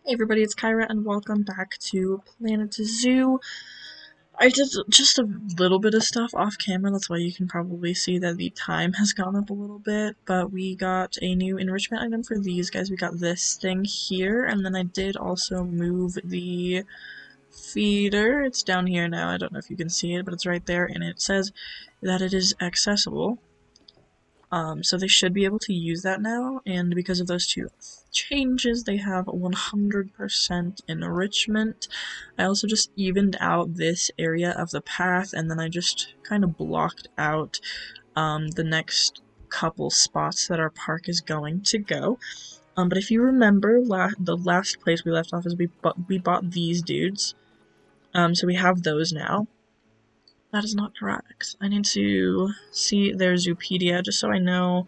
Hey everybody, it's Kyra and welcome back to Planet Zoo. I did just a little bit of stuff off camera, that's why you can probably see that the time has gone up a little bit, but we got a new enrichment item for these guys. We got this thing here, and then I did also move the feeder. It's down here now, I don't know if you can see it, but it's right there, and it says that it is accessible. So they should be able to use that now, and because of those two changes, they have 100% enrichment. I also just evened out this area of the path, and then I just kind of blocked out the next couple spots that our park is going to go. But if you remember, the last place we left off is we bought these dudes. So we have those now. That is not correct. I need to see their Zoopedia just so I know,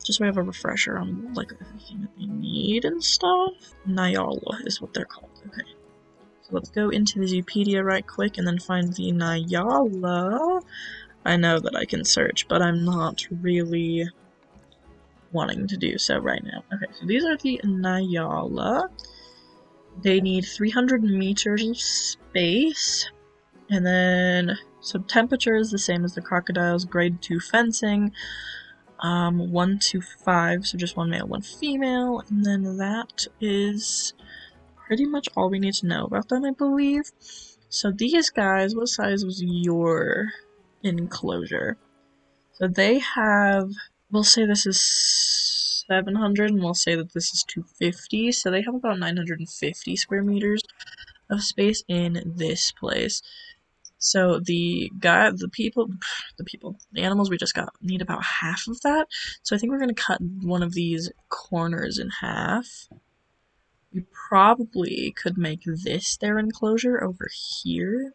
just so I have a refresher on like everything that they need and stuff. Nyala is what they're called. Okay. So let's go into the Zoopedia right quick and then find the Nyala. I know that I can search, but I'm not really wanting to do so right now. Okay, so these are the Nyala. They need 300 meters of space. And then, so temperature is the same as the crocodiles, grade 2 fencing, 1 to 5, so just one male, one female, and then that is pretty much all we need to know about them, I believe. So these guys, what size was your enclosure? So they have, we'll say this is 700, and we'll say that this is 250, so they have about 950 square meters of space in this place. So the animals we just got need about half of that. So I think we're gonna cut one of these corners in half. We probably could make this their enclosure over here.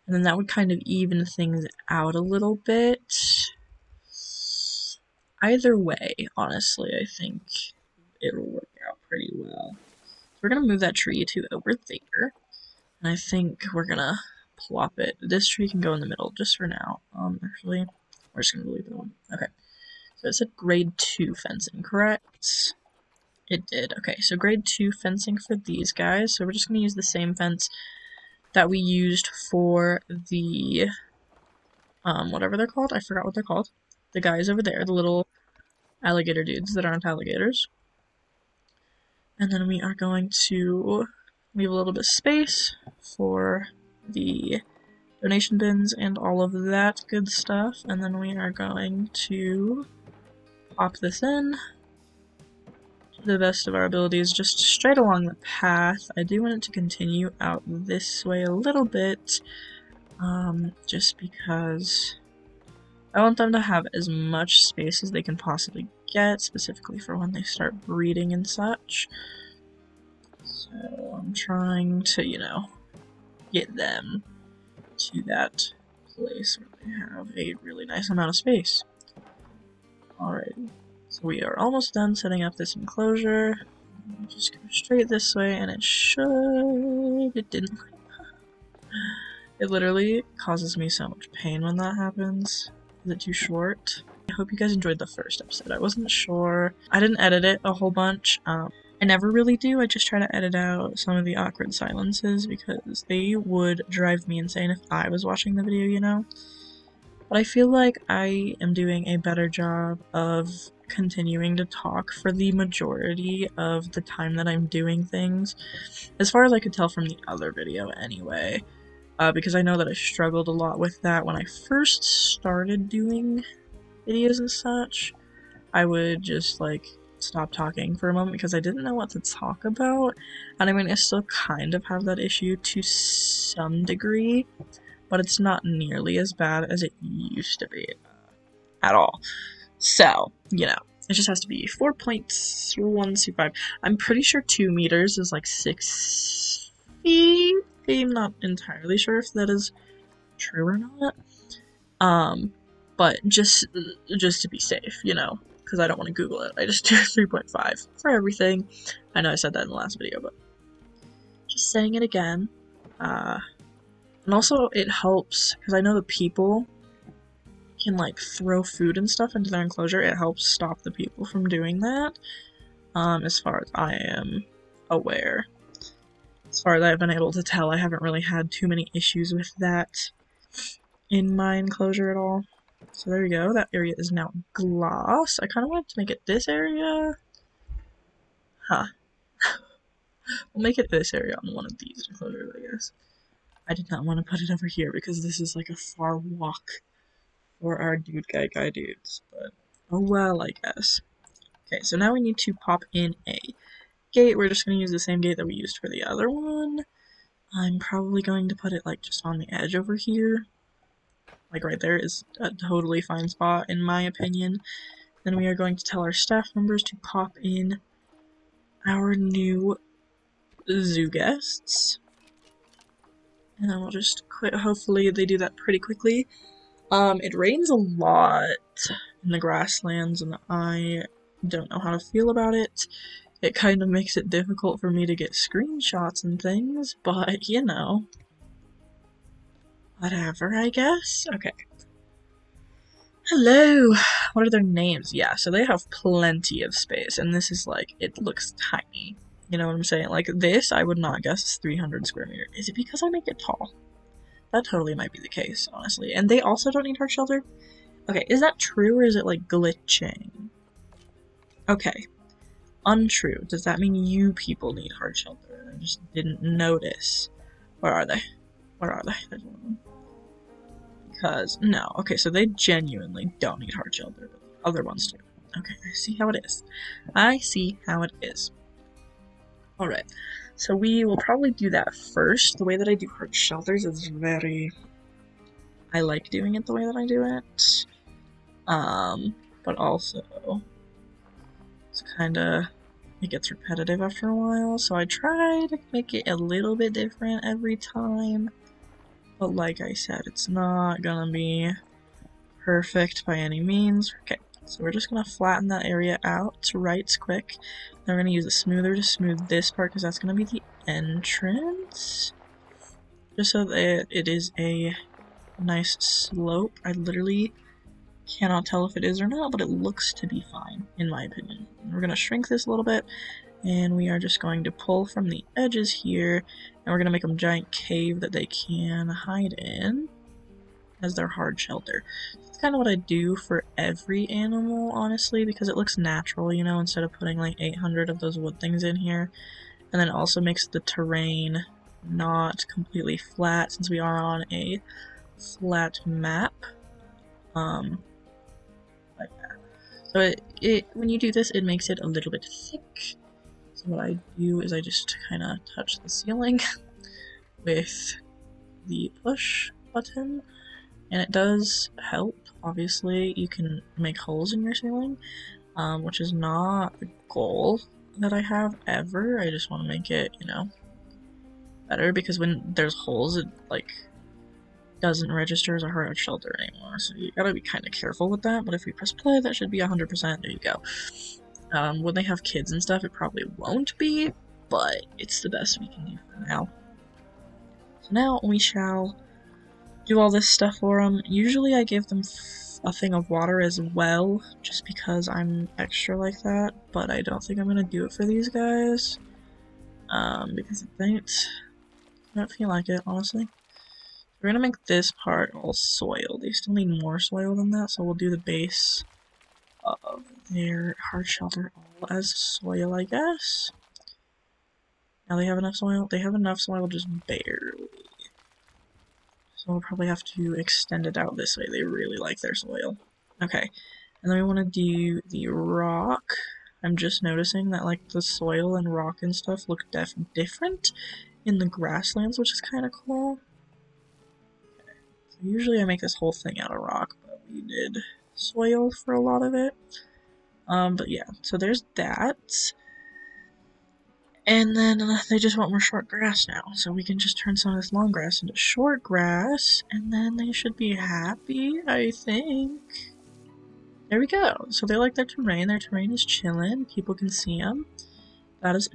And then that would kind of even things out a little bit. Either way, honestly, I think it'll work out pretty well. So we're gonna move that tree to over there. And I think we're gonna plop it. This tree can go in the middle just for now. Actually, we're just gonna leave that one. Okay. So it said grade 2 fencing, correct? It did. Okay, so grade 2 fencing for these guys. So we're just gonna use the same fence that we used for the whatever they're called. I forgot what they're called. The guys over there, the little alligator dudes that aren't alligators. And then we are going to leave a little bit of space for the donation bins and all of that good stuff, and then we are going to pop this in to the best of our abilities, just straight along the path. I do want it to continue out this way a little bit, just because I want them to have as much space as they can possibly get, specifically for when they start breeding and such. So I'm trying to, get them to that place where they have a really nice amount of space. Alrighty, so we are almost done setting up this enclosure. Just go straight this way, and it didn't. It literally causes me so much pain when that happens. Is it too short? I hope you guys enjoyed the first episode. I wasn't sure. I didn't edit it a whole bunch. I never really do. I just try to edit out some of the awkward silences because they would drive me insane if I was watching the video, But I feel like I am doing a better job of continuing to talk for the majority of the time that I'm doing things, as far as I could tell from the other video anyway, because I know that I struggled a lot with that when I first started doing videos and such. I would just stop talking for a moment because I didn't know what to talk about, and I mean I still kind of have that issue to some degree, but it's not nearly as bad as it used to be at all. So, it just has to be 4.125. I'm pretty sure 2 meters is like 6 feet. I'm not entirely sure if that is true or not. But just to be safe, because I don't want to Google it. I just do 3.5 for everything. I know I said that in the last video, but just saying it again. And also it helps, because I know the people can throw food and stuff into their enclosure. It helps stop the people from doing that. as far as I am aware. As far as I've been able to tell, I haven't really had too many issues with that in my enclosure at all. So there we go, that area is now glass. I kind of wanted to make it this area. Huh. We'll make it this area on one of these enclosures, I guess. I did not want to put it over here because this is like a far walk for our guy dudes, but oh well, I guess. Okay, so now we need to pop in a gate. We're just going to use the same gate that we used for the other one. I'm probably going to put it like just on the edge over here. Like right there is a totally fine spot in my opinion. Then we are going to tell our staff members to pop in our new zoo guests. And then we'll just quit. Hopefully they do that pretty quickly. It rains a lot in the grasslands and I don't know how to feel about it. It kind of makes it difficult for me to get screenshots and things, but you know, whatever, I guess. Okay. Hello! What are their names? Yeah, so they have plenty of space, and this is like, it looks tiny. You know what I'm saying? Like, this, I would not guess is 300 square meters. Is it because I make it tall? That totally might be the case, honestly. And they also don't need hard shelter? Okay, is that true, or is it, like, glitching? Okay. Untrue. Does that mean you people need hard shelter? I just didn't notice. Where are they? Where are they? There's one of them. Because, no. Okay, so they genuinely don't need hard shelter, but the other ones do. Okay, I see how it is. I see how it is. Alright, so we will probably do that first. The way that I do hard shelters is very... I like doing it the way that I do it. But also... it's kinda... it gets repetitive after a while, so I try to make it a little bit different every time. But like I said, it's not gonna be perfect by any means. Okay, so we're just gonna flatten that area out right quick. Then we're gonna use a smoother to smooth this part because that's gonna be the entrance. Just so that it is a nice slope. I literally cannot tell if it is or not, but it looks to be fine, in my opinion. We're gonna shrink this a little bit, and we are just going to pull from the edges here, and we're gonna make them a giant cave that they can hide in as their hard shelter. That's kind of what I do for every animal, honestly, because it looks natural, you know, instead of putting like 800 of those wood things in here. And then it also makes the terrain not completely flat, since we are on a flat map. Like that. So when you do this, it makes it a little bit thick. So what I do is I just kind of touch the ceiling with the push button, and it does help. Obviously, you can make holes in your ceiling, which is not the goal that I have ever. I just want to make it, you know, better, because when there's holes, it like doesn't register as a hard shelter anymore. So you gotta be kind of careful with that. But if we press play, that should be 100%. There you go. When they have kids and stuff, it probably won't be, but it's the best we can do for now. So now we shall do all this stuff for them. Usually I give them a thing of water as well, just because I'm extra like that, but I don't think I'm gonna do it for these guys, because I don't feel like it, honestly. We're gonna make this part all soil. They still need more soil than that, so we'll do the base of their hard shelter all as soil, I guess. Now they have enough soil? They have enough soil, just barely. So we'll probably have to extend it out this way. They really like their soil. Okay, and then we want to do the rock. I'm just noticing that like the soil and rock and stuff look different in the grasslands, which is kind of cool. Okay. So usually I make this whole thing out of rock, but we did soil for a lot of it. But yeah, so there's that. And then they just want more short grass now, so we can just turn some of this long grass into short grass, and then they should be happy, I think. There we go. So they like their terrain. Their terrain is chilling. People can see them. That is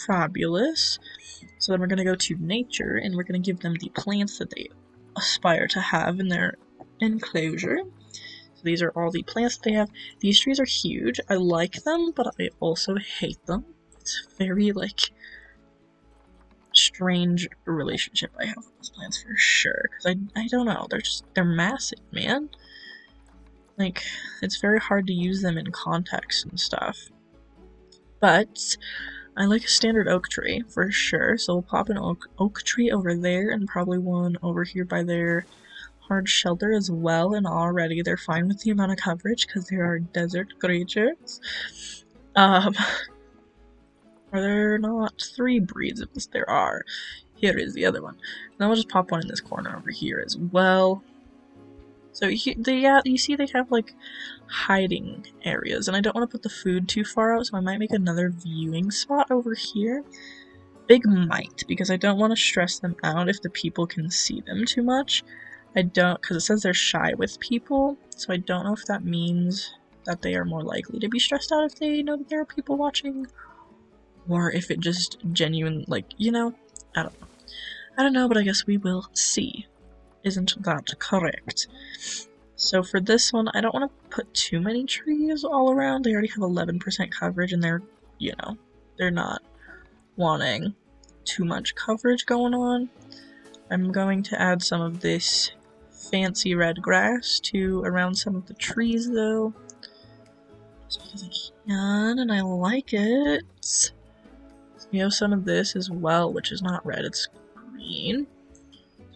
fabulous. So then we're going to go to nature, and we're going to give them the plants that they aspire to have in their enclosure. So these are all the plants that they have. These trees are huge. I like them, but I also hate them. It's very, like, strange relationship I have with those plants for sure. Because I don't know, they're massive, man. Like, it's very hard to use them in context and stuff. But I like a standard oak tree for sure, so we'll pop an oak tree over there and probably one over here by their hard shelter as well, and already they're fine with the amount of coverage because they are desert creatures. Are there not 3 breeds of this? There are. Here is the other one. Now we'll just pop one in this corner over here as well. So you see they have like hiding areas, and I don't want to put the food too far out, so I might make another viewing spot over here. Big might, because I don't want to stress them out if the people can see them too much. I don't, because it says they're shy with people, so I don't know if that means that they are more likely to be stressed out if they know that there are people watching, or if it just genuine, like, you know, I don't know. I don't know, but I guess we will see. Isn't that correct? So for this one, I don't want to put too many trees all around. They already have 11% coverage, and they're, you know, they're not wanting too much coverage going on. I'm going to add some of this fancy red grass to around some of the trees, though. Just because I can, and I like it. So we have some of this as well, which is not red, it's green.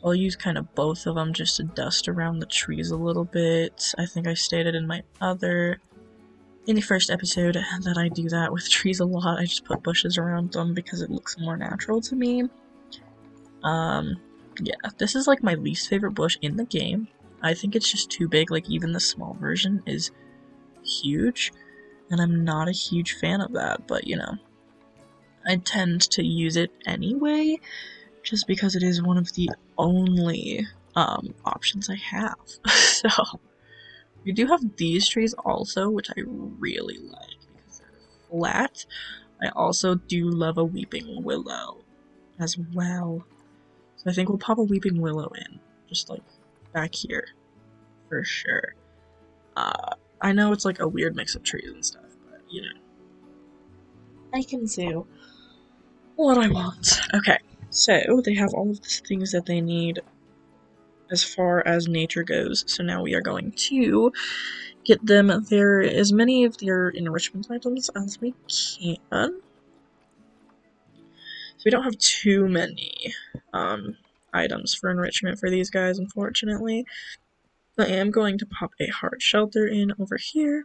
I'll use kind of both of them just to dust around the trees a little bit. I think I stated in the first episode that I do that with trees a lot. I just put bushes around them because it looks more natural to me. Yeah, this is like my least favorite bush in the game. I think it's just too big, like even the small version is huge, and I'm not a huge fan of that, but you know, I tend to use it anyway, just because it is one of the only options I have. So we do have these trees also, which I really like because they're flat. I also do love a weeping willow as well. So I think we'll pop a weeping willow in, just like back here for sure. I know it's like a weird mix of trees and stuff, but you know, I can do what I want. Okay. So, they have all of the things that they need as far as nature goes, so now we are going to get them as many of their enrichment items as we can. So we don't have too many items for enrichment for these guys, unfortunately. I am going to pop a hard shelter in over here,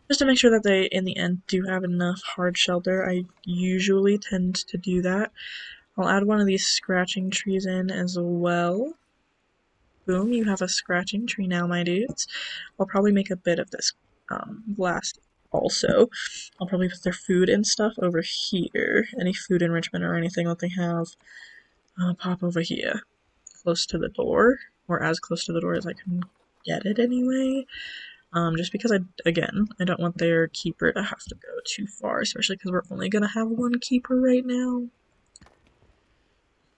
just to make sure that they, in the end, do have enough hard shelter. I usually tend to do that. I'll add one of these scratching trees in as well. Boom, you have a scratching tree now, my dudes. I'll probably make a bit of this glass also. I'll probably put their food and stuff over here. Any food enrichment or anything that they have, I'll pop over here, close to the door, or as close to the door as I can get it anyway. Just because I don't want their keeper to have to go too far, especially because we're only gonna have one keeper right now.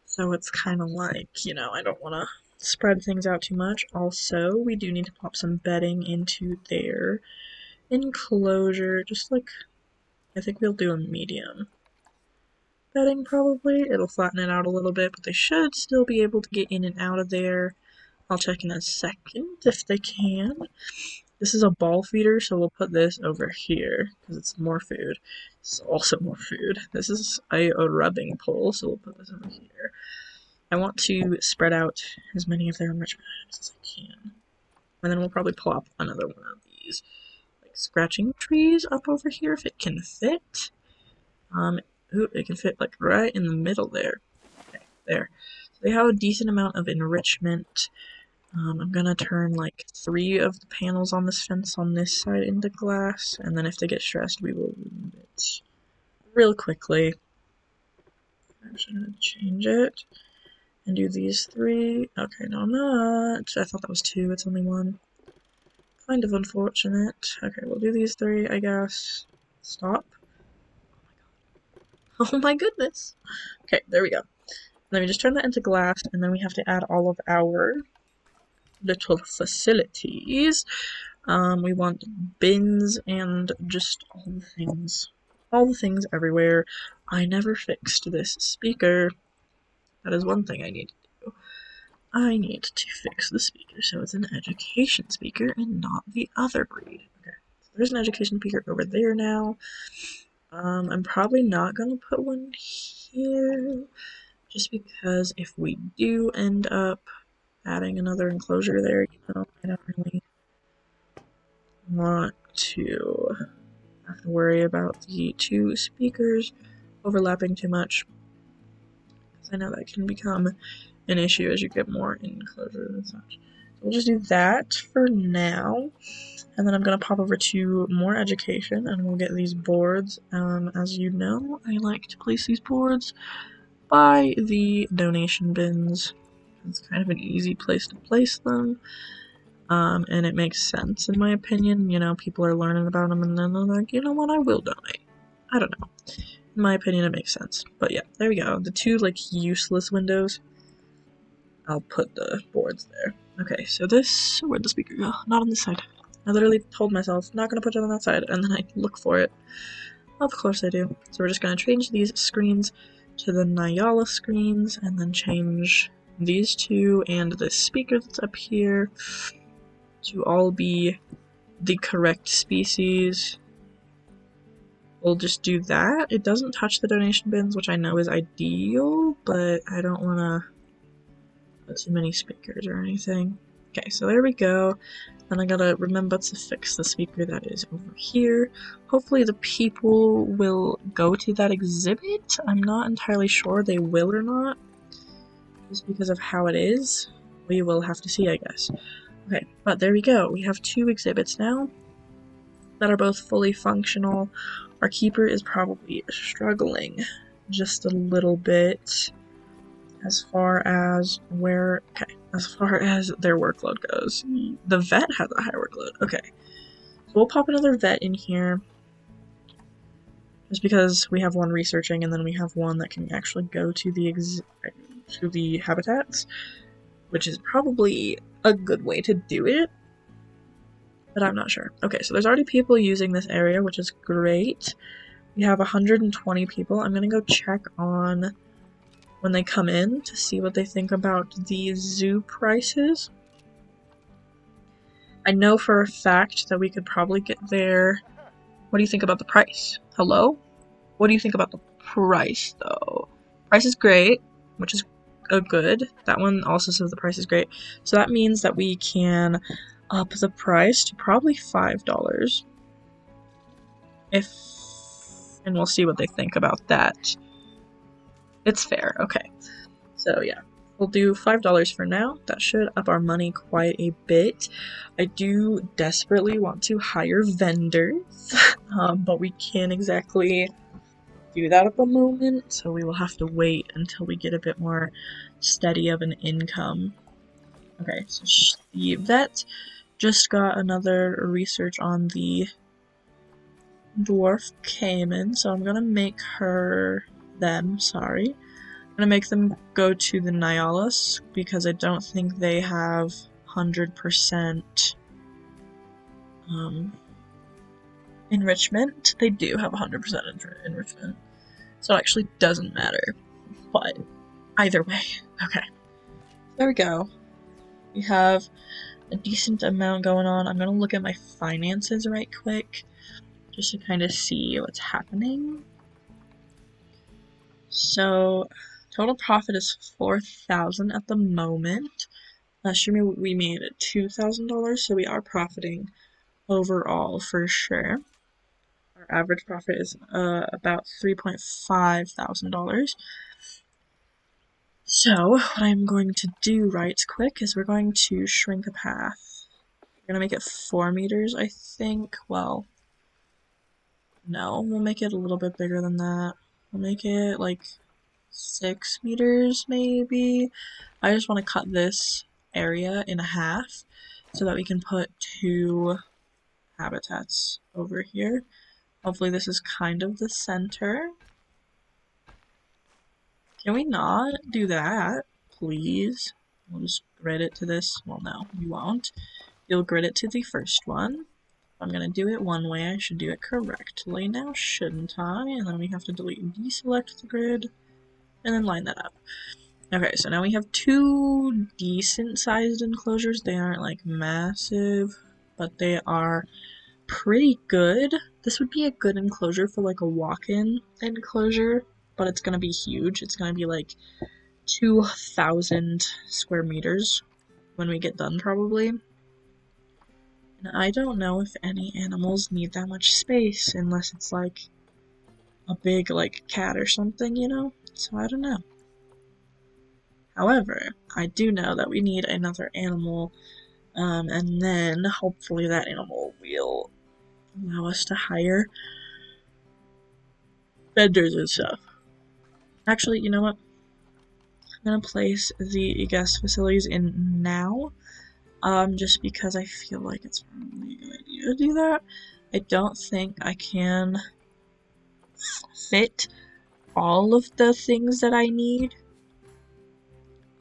So it's kind of like, you know, I don't want to spread things out too much. Also, we do need to pop some bedding into their enclosure, just like, I think we'll do a medium bedding probably. It'll flatten it out a little bit, but they should still be able to get in and out of there. I'll check in a second if they can. This is a ball feeder, so we'll put this over here because it's more food. It's also more food. This is a rubbing pole, so we'll put this over here. I want to spread out as many of their enrichment items as I can. And then we'll probably plop another one of these like scratching trees up over here if it can fit. Ooh, it can fit like right in the middle there. Okay, there. So they have a decent amount of enrichment. I'm gonna turn like 3 of the panels on this fence on this side into glass, and then if they get stressed, we will remove it real quickly. I'm actually gonna change it and do these 3. Okay, no, I'm not. I thought that was 2. It's only 1. Kind of unfortunate. Okay, we'll do these 3, I guess. Stop. Oh my goodness. Okay, there we go. Let me just turn that into glass, and then we have to add all of our little facilities. We want bins and just all the things everywhere. I never fixed this speaker. That is one thing I need to do. I need to fix the speaker so it's an education speaker and not the other breed. Okay, so there's an education speaker over there now. I'm probably not gonna put one here, just because if we do end up adding another enclosure there, I don't really want to have to worry about the two speakers overlapping too much, because I know that can become an issue as you get more enclosures and such. So we'll just do that for now, and then I'm going to pop over to more education and we'll get these boards. As you know, I like to place these boards by the donation bins. It's kind of an easy place to place them. And it makes sense in my opinion. You know, people are learning about them and then they're like, you know what, I will donate. I don't know. In my opinion, it makes sense. But yeah, there we go. The two, like, useless windows, I'll put the boards there. Okay, so this, where'd the speaker go? Not on this side. I literally told myself, not gonna put it on that side, and then I look for it. Of course I do. So we're just gonna change these screens to the Nyala screens, and then change these two and the speaker that's up here to all be the correct species. We'll just do that. It doesn't touch the donation bins, which I know is ideal, but I don't want to put too many speakers or anything. Okay, so there we go. Then I gotta remember to fix the speaker that is over here. Hopefully the people will go to that exhibit. I'm not entirely sure they will or not, just because of how it is. We will have to see, I guess. Okay, but there we go. We have two exhibits now that are both fully functional. Our keeper is probably struggling just a little bit as far as as far as their workload goes. The vet has a high workload. Okay, so we'll pop another vet in here just because we have one researching and then we have one that can actually go to the habitats, which is probably a good way to do it, but I'm not sure. Okay, so there's already people using this area, which is great. We have 120 people. I'm gonna go check on when they come in to see what they think about the zoo prices. I know for a fact that we could probably get there. What do you think about the price? Hello? What do you think about the price, though? Price is great, which is a good. That one also says the price is great. So that means that we can up the price to probably $5. And we'll see what they think about that. It's fair, okay. So yeah, we'll do $5 for now. That should up our money quite a bit. I do desperately want to hire vendors, but we can't exactly do that at the moment, so we will have to wait until we get a bit more steady of an income. Okay, so the vet just got another research on the dwarf caiman, so I'm gonna make I'm gonna make them go to the Nyalas because I don't think they have 100% enrichment. They do have 100% enrichment, so it actually doesn't matter, but either way. Okay, there we go. We have a decent amount going on. I'm gonna look at my finances right quick just to kind of see what's happening. So total profit is $4,000 at the moment. Last year we made $2,000, so we are profiting overall for sure. Our average profit is about $3,500. So what I'm going to do right quick is we're going to shrink a path. We're gonna make it 4 meters, I think. Well, no, we'll make it a little bit bigger than that. We'll make it like 6 meters maybe. I just want to cut this area in half so that we can put 2 habitats over here. Hopefully this is kind of the center. Can we not do that, please? We'll just grid it to this. Well, no, you won't. You'll grid it to the first one. I'm gonna do it one way. I should do it correctly now, shouldn't I? And then we have to delete and deselect the grid, and then line that up. Okay, so now we have two decent-sized enclosures. They aren't, like, massive, but they are pretty good. This would be a good enclosure for, like, a walk-in enclosure, but it's gonna be huge. It's gonna be, like, 2,000 square meters when we get done, probably. And I don't know if any animals need that much space, unless it's, like, a big, like, cat or something, you know? So I don't know. However, I do know that we need another animal, and then hopefully that animal will allow us to hire vendors and stuff. Actually, you know what? I'm gonna place the guest facilities in now, just because I feel like it's probably a good idea to do that. I don't think I can fit all of the things that I need.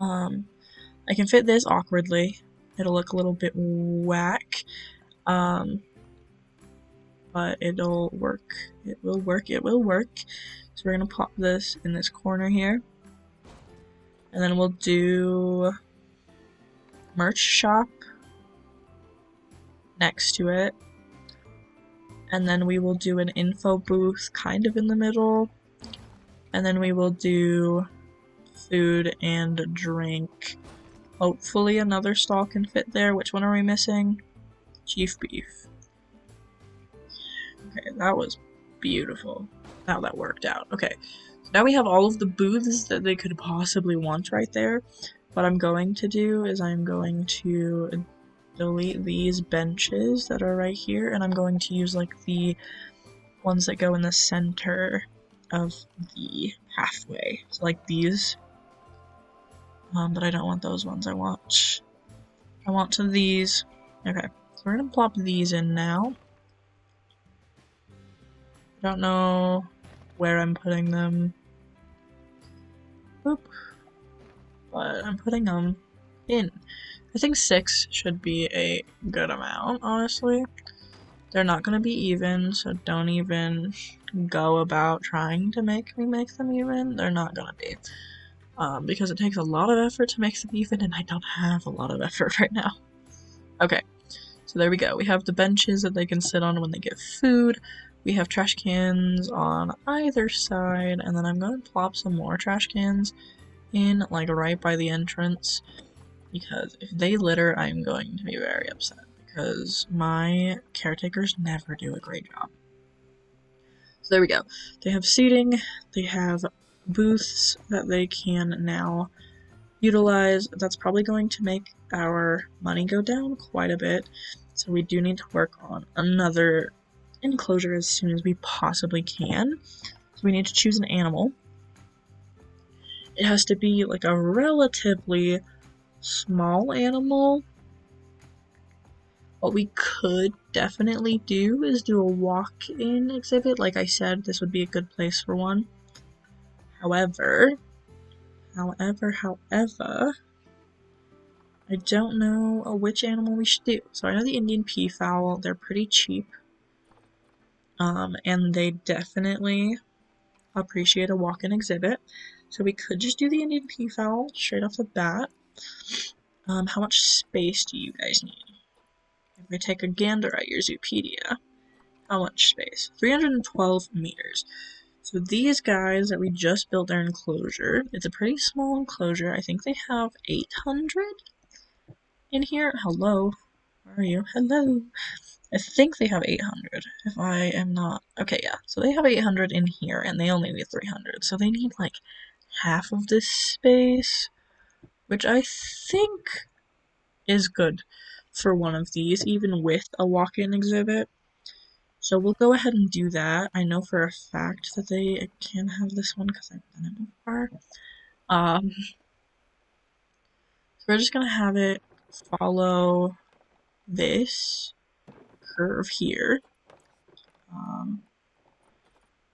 I can fit this awkwardly. It'll look a little bit whack. But it'll work. It will work. It will work. So we're gonna pop this in this corner here. And then we'll do merch shop next to it. And then we will do an info booth kind of in the middle. And then we will do food and drink. Hopefully another stall can fit there. Which one are we missing? Chief beef. Okay, that was beautiful. How that worked out. Okay, so now we have all of the booths that they could possibly want right there. What I'm going to do is I'm going to delete these benches that are right here, and I'm going to use like the ones that go in the center of the pathway. So like these. But I don't want those ones. I want these. Okay, so we're gonna plop these in now. I don't know where I'm putting them. Boop. But I'm putting them in. I think 6 should be a good amount, honestly. They're not gonna be even, so don't even go about trying to make me make them even. They're not gonna be. Because it takes a lot of effort to make them even, and I don't have a lot of effort right now. Okay, so there we go. We have the benches that they can sit on when they get food. We have trash cans on either side, and then I'm going to plop some more trash cans in, like, right by the entrance, because if they litter, I'm going to be very upset, because my caretakers never do a great job. So there we go. They have seating, they have booths that they can now utilize. That's probably going to make our money go down quite a bit, so we do need to work on another enclosure as soon as we possibly can. So we need to choose an animal. It has to be like a relatively small animal. What we could definitely do is do a walk-in exhibit. Like I said, this would be a good place for one. However, I don't know which animal we should do. So I know the Indian peafowl, they're pretty cheap. And they definitely appreciate a walk-in exhibit. So we could just do the Indian peafowl straight off the bat. How much space do you guys need? If we take a gander at your Zoopedia, how much space? 312 meters. So these guys that we just built their enclosure, it's a pretty small enclosure. I think they have 800 in here. Hello, where are you? Hello. I think they have 800, if I am not... Okay, yeah, so they have 800 in here, and they only need 300, so they need, like, half of this space, which I think is good for one of these, even with a walk-in exhibit. So we'll go ahead and do that. I know for a fact that they can have this one because I've done it before. So we're just gonna have it follow this curve here. I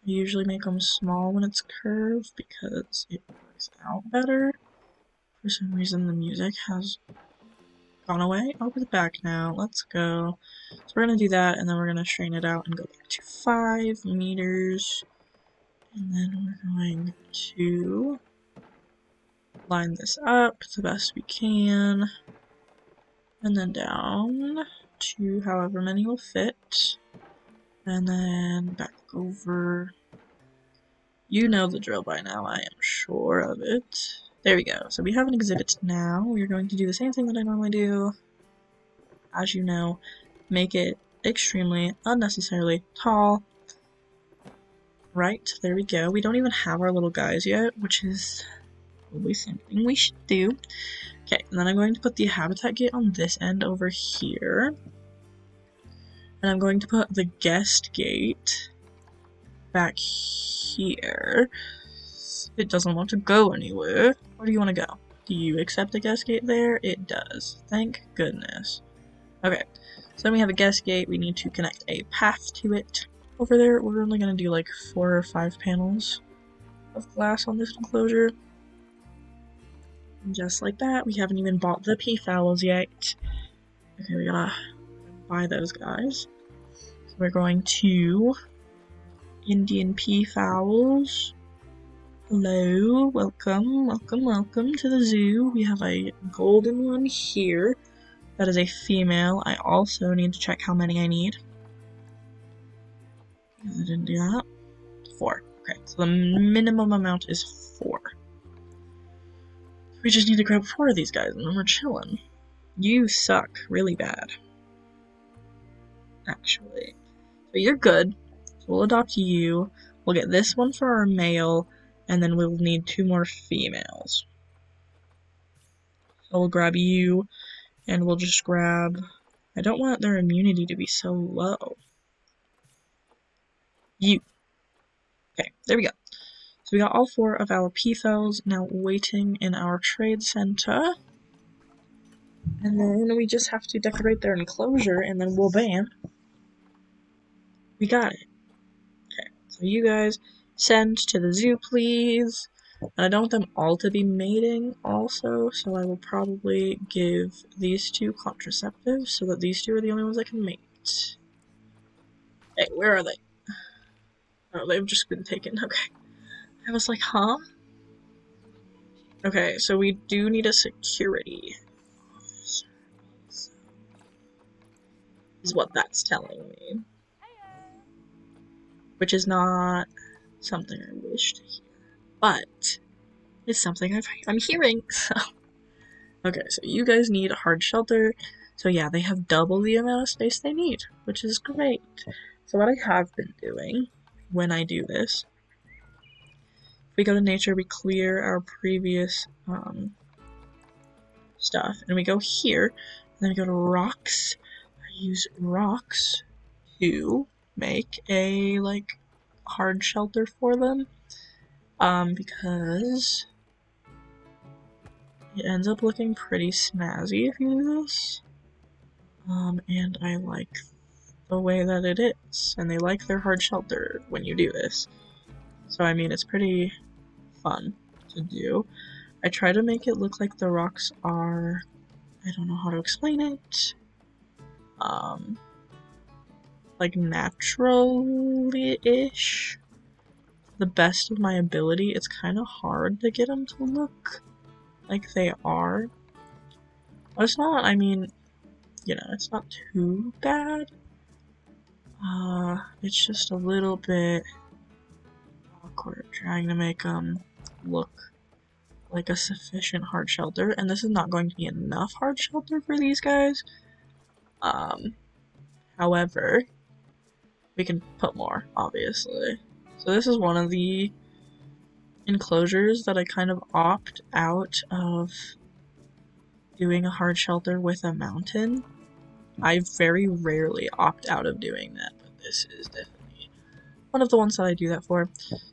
usually make them small when it's curved because it works out better For some reason the music has gone away. Oh, we're back now. Let's go. So we're gonna do that, and then we're gonna strain it out and go back to 5 meters. And then we're going to line this up the best we can. And then down to however many will fit. And then back over. You know the drill by now, I am sure of it. There we go. So we have an exhibit now. We're going to do the same thing that I normally do. As you know, make it extremely unnecessarily tall. Right, there we go. We don't even have our little guys yet, which is probably something we should do. Okay, and then I'm going to put the habitat gate on this end over here. And I'm going to put the guest gate back here. It doesn't want to go anywhere. Where do you want to go? Do you accept the guest gate there? It does. Thank goodness. Okay, so then we have a guest gate. We need to connect a path to it. Over there, we're only going to do like 4 or 5 panels of glass on this enclosure. And just like that, we haven't even bought the peafowls yet. Okay, we gotta buy those guys. So we're going to Indian peafowls. Hello, welcome, welcome, welcome to the zoo. We have a golden one here. That is a female. I also need to check how many I need. I didn't do that. 4. Okay, so the minimum amount is 4. We just need to grab 4 of these guys and then we're chilling. You suck really bad. Actually. So you're good. So we'll adopt you. We'll get this one for our male, and then we'll need 2 more females. So we'll grab you, and we'll just grab... I don't want their immunity to be so low. You. Okay, there we go. So we got all 4 of our peafowls now waiting in our trade center. And then we just have to decorate their enclosure, and then we'll bam. We got it. Okay, so you guys send to the zoo, please. And I don't want them all to be mating also, so I will probably give these 2 contraceptives so that these 2 are the only ones that can mate. Hey, where are they? Oh, they've just been taken. Okay. I was like, huh? Okay, so we do need a security officer. Is what that's telling me. Which is not something I wish to hear. But it's something I'm hearing, so. Okay, so you guys need a hard shelter. So yeah, they have double the amount of space they need, which is great. So what I have been doing when I do this, if we go to nature, we clear our previous stuff, and we go here, and then we go to rocks. I use rocks to make a, like, hard shelter for them, because it ends up looking pretty snazzy if you do this, and I like the way that it is, and they like their hard shelter when you do this. So I mean, it's pretty fun to do. I try to make it look like the rocks are, I don't know how to explain it, like naturally-ish. The best of my ability. It's kind of hard to get them to look like they are. But it's not, I mean, you know, it's not too bad. It's just a little bit awkward trying to make them look like a sufficient hard shelter, and this is not going to be enough hard shelter for these guys. However, we can put more, obviously. So this is one of the enclosures that I kind of opt out of doing a hard shelter with a mountain. I very rarely opt out of doing that, but this is definitely one of the ones that I do that for.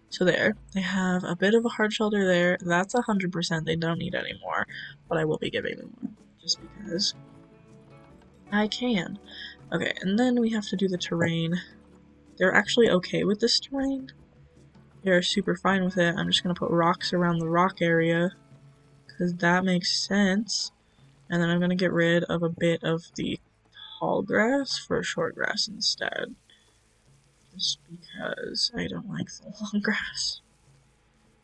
So there, they have a bit of a hard shelter there. That's 100%. They don't need any more, but I will be giving them more just because I can. Okay, and then we have to do the terrain. They're actually okay with this terrain. They're super fine with it. I'm just gonna put rocks around the rock area because that makes sense. And then I'm going to get rid of a bit of the tall grass for short grass instead. Just because I don't like the long grass.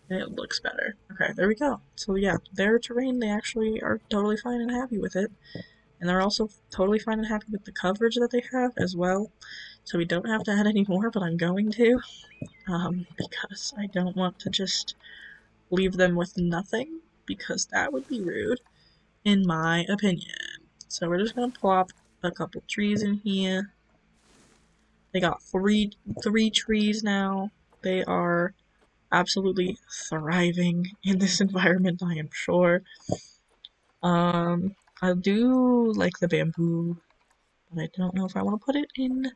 It looks better. Okay, there we go. So yeah, their terrain, they actually are totally fine and happy with it. And they're also totally fine and happy with the coverage that they have as well. So we don't have to add any more, but I'm going to. Because I don't want to just leave them with nothing, because that would be rude, in my opinion. So we're just gonna plop a couple trees in here. They got three trees now. They are absolutely thriving in this environment, I am sure. I do like the bamboo, but I don't know if I want to put it in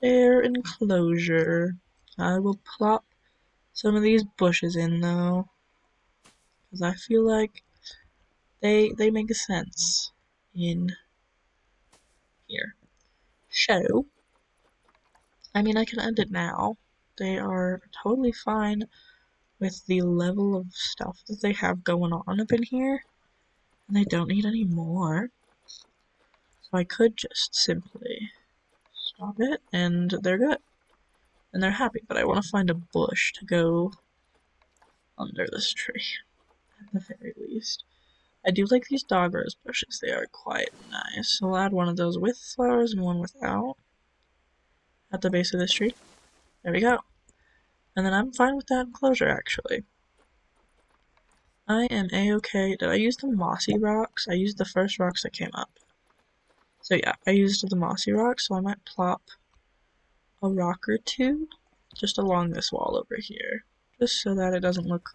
their enclosure. I will plop some of these bushes in though, because I feel like they make sense in here. So, I mean, I can end it now. They are totally fine with the level of stuff that they have going on up in here, and they don't need any more. So I could just simply stop it, and they're good. And they're happy, but I want to find a bush to go under this tree, at the very least. I do like these dog rose bushes, they are quite nice. So I'll add one of those with flowers and one without at the base of this tree. There we go. And then I'm fine with that enclosure, actually. I am a-okay. Did I use the mossy rocks? I used the first rocks that came up. So yeah, I used the mossy rocks, so I might plop a rock or two just along this wall over here. Just so that it doesn't look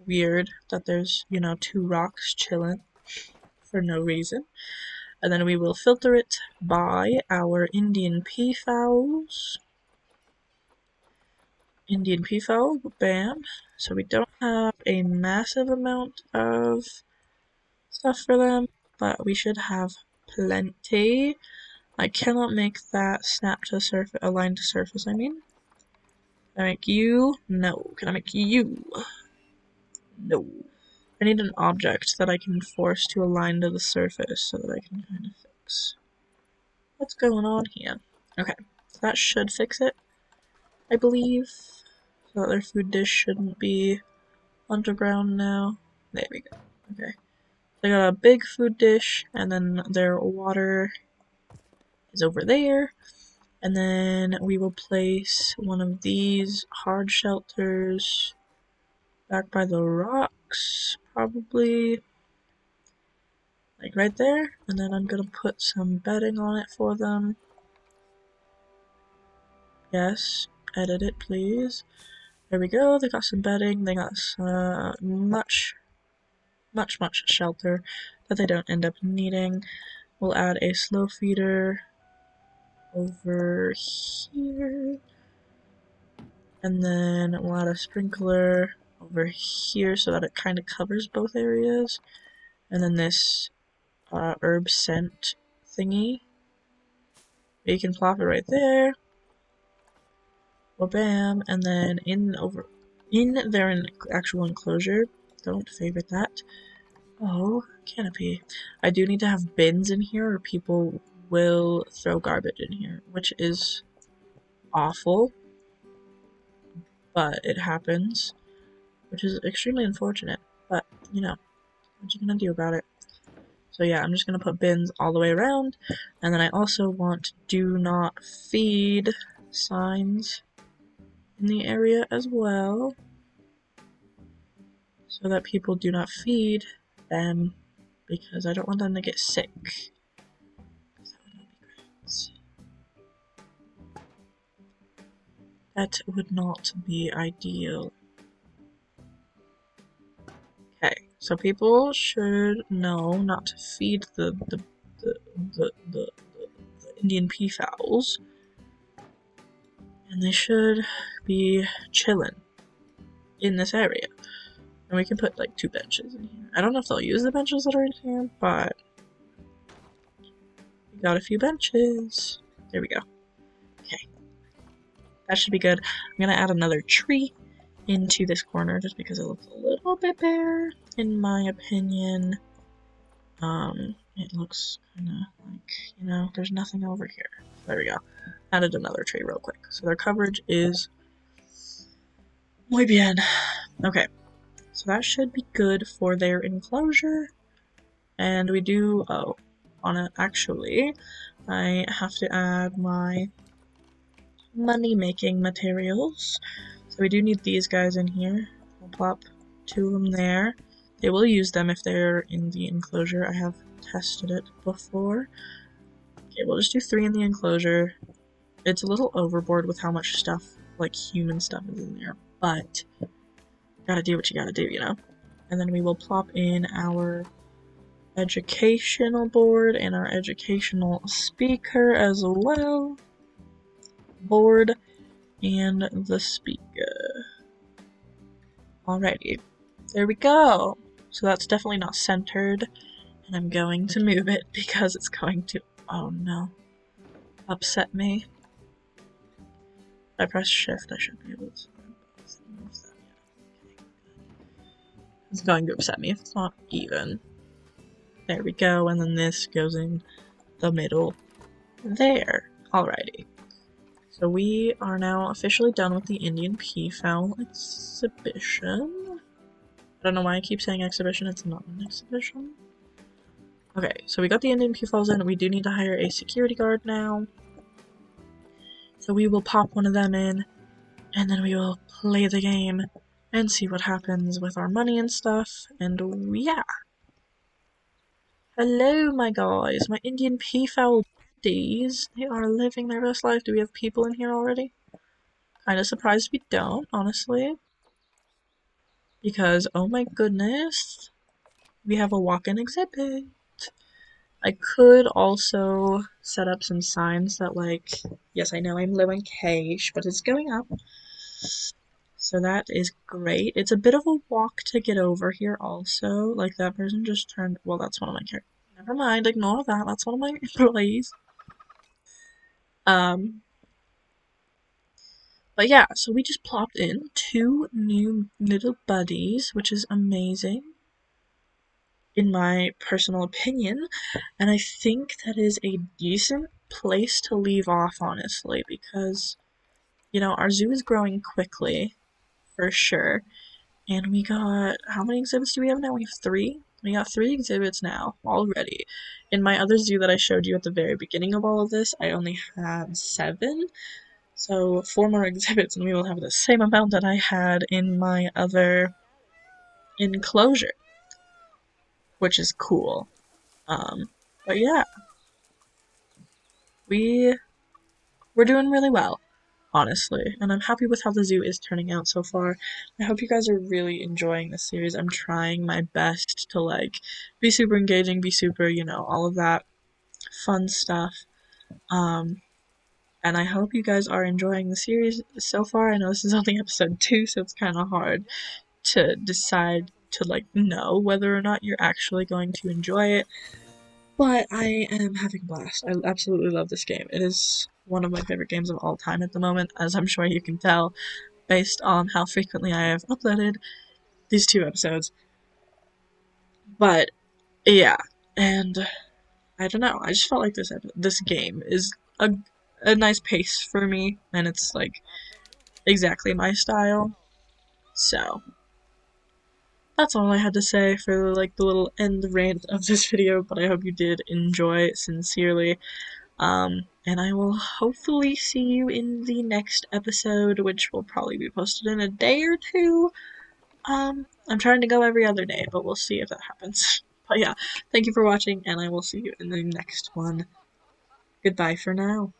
weird that there's, you know, two rocks chilling for no reason. And then we will filter it by our Indian peafowls. Indian peafowl, bam. So we don't have a massive amount of stuff for them, but we should have plenty. I cannot make that snap to surface, align to surface, I mean. Can I make you? No. Can I make you? No. I need an object that I can force to align to the surface so that I can kind of fix what's going on here. Okay, so that should fix it, I believe. So that their food dish shouldn't be underground now. There we go. Okay. They got a big food dish, and then their water is over there. And then we will place one of these hard shelters back by the rocks, probably. Like right there. And then I'm gonna put some bedding on it for them. Yes, edit it, please. There we go. They got some bedding. They got much shelter that they don't end up needing. We'll add a slow feeder over here. And then we'll add a sprinkler over here so that it kind of covers both areas. And then this herb scent thingy. You can plop it right there. Well, bam. And then in their actual enclosure. Don't favorite that. Oh, canopy. I do need to have bins in here or people will throw garbage in here, which is awful, but it happens, which is extremely unfortunate, but, you know, what you gonna do about it? So yeah, I'm just gonna put bins all the way around, and then I also want do not feed signs in the area as well, so that people do not feed them, because I don't want them to get sick. That would not be ideal. Okay, so people should know not to feed the Indian peafowls, and they should be chilling in this area. And we can put like 2 benches in here. I don't know if they'll use the benches that are in here, but we got a few benches. There we go. Okay, that should be good. I'm gonna add another tree into this corner just because it looks a little bit bare, in my opinion. It looks kind of like, you know, there's nothing over here. There we go. Added another tree real quick. So their coverage is muy bien. Okay, so that should be good for their enclosure. And we do, oh, on it, actually, I have to add my money-making materials. So we do need these guys in here. We'll plop 2 of them there. They will use them if they're in the enclosure. I have tested it before. Okay, we'll just do 3 in the enclosure. It's a little overboard with how much stuff, like human stuff, is in there, but gotta do what you gotta do, you know? And then we will plop in our educational board and our educational speaker as well. Board and the speaker. Alrighty, there we go. So that's definitely not centered, and I'm going to move it because it's going to, oh no, upset me. If I press shift, I should be able to move that. Okay, good. It's going to upset me if it's not even. There we go, and then this goes in the middle there. Alrighty. So we are now officially done with the Indian peafowl exhibition. I don't know why I keep saying exhibition, it's not an exhibition. Okay, so we got the Indian peafowls in. We do need to hire a security guard now. So we will pop one of them in, and then we will play the game and see what happens with our money and stuff, and yeah. Hello, my guys, my Indian peafowl buddies. They are living their best life. Do we have people in here already? Kinda surprised we don't, honestly. Because, oh my goodness, we have a walk-in exhibit. I could also set up some signs that, like, yes, I know I'm low in cash, but it's going up. So that is great. It's a bit of a walk to get over here also. Like, that person just turned, well, that's one of my characters. Never mind, ignore that. That's one of my employees. But yeah, so we just plopped in 2 new little buddies, which is amazing, in my personal opinion. And I think that is a decent place to leave off, honestly, because, you know, our zoo is growing quickly, for sure. And we got, how many exhibits do we have now? We have 3? We got 3 exhibits now, already. In my other zoo that I showed you at the very beginning of all of this, I only had 7. So 4 more exhibits and we will have the same amount that I had in my other enclosure, which is cool. But yeah, we're doing really well, honestly, and I'm happy with how the zoo is turning out so far. I hope you guys are really enjoying this series. I'm trying my best to, like, be super engaging, be super, you know, all of that fun stuff. And I hope you guys are enjoying the series so far. I know this is only episode 2, so it's kind of hard to decide to, like, know whether or not you're actually going to enjoy it. But I am having a blast. I absolutely love this game. It is one of my favorite games of all time at the moment, as I'm sure you can tell based on how frequently I have uploaded these 2 episodes. But yeah, and I don't know. I just felt like this game is a nice pace for me, and it's like exactly my style. So that's all I had to say for, like, the little end rant of this video, but I hope you did enjoy sincerely. And I will hopefully see you in the next episode, which will probably be posted in a day or 2. I'm trying to go every other day, but we'll see if that happens. But yeah, thank you for watching, and I will see you in the next one. Goodbye for now.